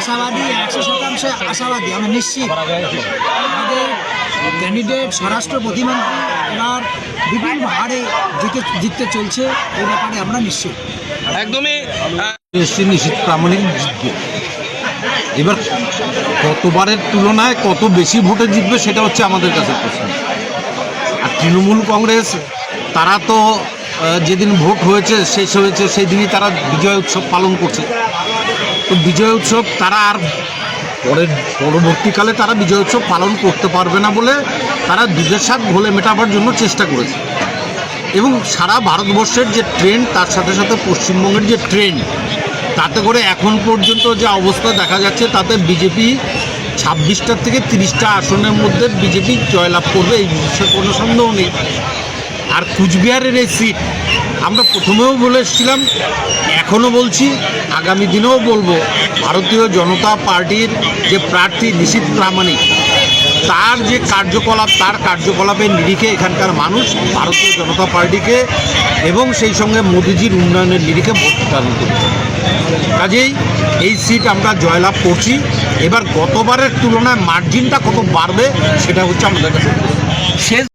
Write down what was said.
আশাবাদী, 100% আশাবাদী, আমরা নিশ্চিত আমাদের ক্যান্ডিডেট স্বরাষ্ট্র প্রতিমন্ত্রী এবার বিপুল হারে জিততে চলছে, এই ব্যাপারে আমরা নিশ্চিত। একদমই নিশ্চিত প্রামাণিক জিতবে। এবার কতবারের তুলনায় কত বেশি ভোটে জিতবে সেটা হচ্ছে আমাদের কাছে প্রশ্ন। আর তৃণমূল কংগ্রেস তারা তো যেদিন ভোট হয়েছে শেষ হয়েছে সেই দিনই তারা বিজয় উৎসব পালন করছে। তো বিজয় উৎসব তারা আর পরবর্তীকালে তারা বিজয় উৎসব পালন করতে পারবে না বলে তারা দুধের স্বাদ ঘোলে মেটাবার জন্য চেষ্টা করেছে। এবং সারা ভারতবর্ষের যে ট্রেন্ড তার সাথে সাথে পশ্চিমবঙ্গের যে ট্রেন্ড, তাতে করে এখন পর্যন্ত যে অবস্থা দেখা যাচ্ছে তাতে বিজেপি 26টা থেকে 30টা আসনের মধ্যে বিজেপি জয়লাভ করবে, এই বিষয়ে কোনো সন্দেহ নেই। আর কুচবিহারের এই সিট আমরা প্রথমেও বলে এসেছিলাম, এখনও বলছি, আগামী দিনেও বলবো, ভারতীয় জনতা পার্টির যে প্রার্থী নিশীথ প্রামাণিক তার যে কার্যকলাপ, তার কার্যকলাপের নিরিখে এখানকার মানুষ ভারতীয় জনতা পার্টিকে এবং সেই সঙ্গে মোদিজির উন্নয়নের নিরিখে ভোট দান করবে। কাজেই এই সিট আমরা জয়লাভ করছি। এবার গতবারের তুলনায় মার্জিনটা কত বাড়বে সেটা হচ্ছে আমাদের কাছে শেষ।